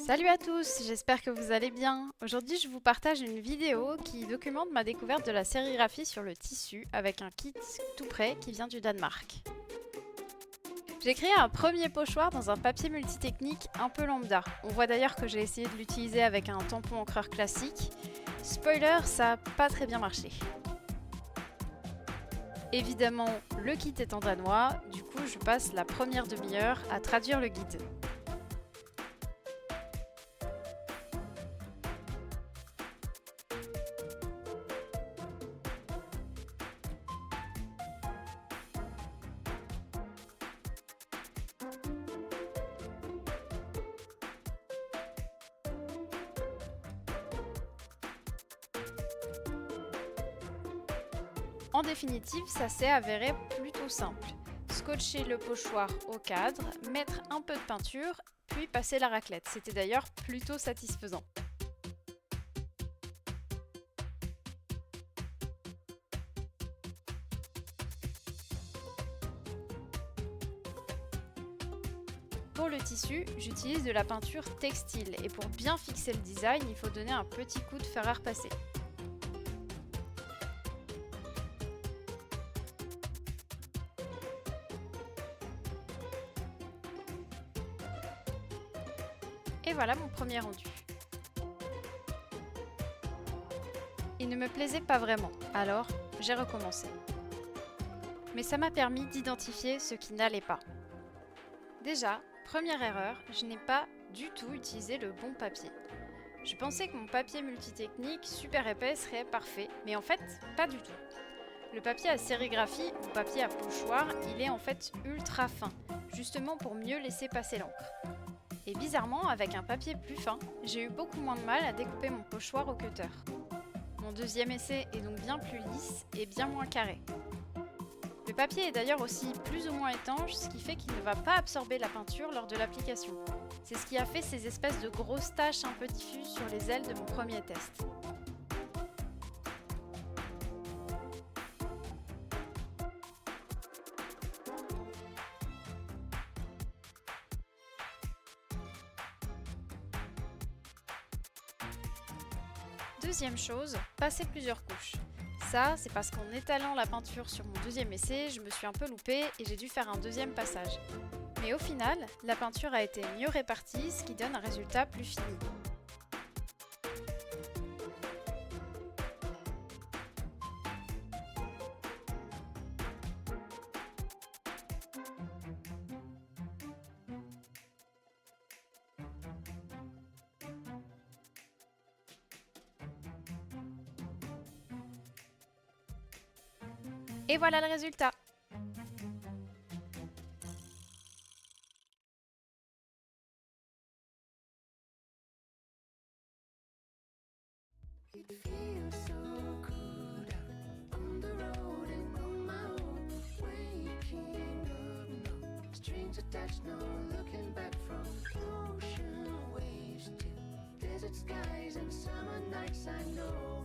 Salut à tous, j'espère que vous allez bien. Aujourd'hui, je vous partage une vidéo qui documente ma découverte de la sérigraphie sur le tissu avec un kit tout prêt qui vient du Danemark. J'ai créé un premier pochoir dans un papier multitechnique un peu lambda. On voit d'ailleurs que j'ai essayé de l'utiliser avec un tampon encreur classique. Spoiler, ça n'a pas très bien marché. Évidemment, le kit est en danois, du coup je passe la première demi-heure à traduire le guide. En définitive, ça s'est avéré plutôt simple. Scotcher le pochoir au cadre, mettre un peu de peinture, puis passer la raclette. C'était d'ailleurs plutôt satisfaisant. Pour le tissu, j'utilise de la peinture textile et pour bien fixer le design, il faut donner un petit coup de fer à repasser. Et voilà mon premier rendu. Il ne me plaisait pas vraiment, alors j'ai recommencé. Mais ça m'a permis d'identifier ce qui n'allait pas. Déjà, première erreur, je n'ai pas du tout utilisé le bon papier. Je pensais que mon papier multitechnique super épais serait parfait, mais en fait, pas du tout. Le papier à sérigraphie ou papier à pochoir, il est en fait ultra fin, justement pour mieux laisser passer l'encre. Et bizarrement, avec un papier plus fin, j'ai eu beaucoup moins de mal à découper mon pochoir au cutter. Mon deuxième essai est donc bien plus lisse et bien moins carré. Le papier est d'ailleurs aussi plus ou moins étanche, ce qui fait qu'il ne va pas absorber la peinture lors de l'application. C'est ce qui a fait ces espèces de grosses taches un peu diffuses sur les ailes de mon premier test. Deuxième chose, passer plusieurs couches. Ça, c'est parce qu'en étalant la peinture sur mon deuxième essai, je me suis un peu loupée et j'ai dû faire un deuxième passage. Mais au final, la peinture a été mieux répartie, ce qui donne un résultat plus fini. Et voilà le résultat! It feels so good out on the road and on my own. Waking up now, strings attached, no looking back from ocean waves to desert skies and summer nights. I know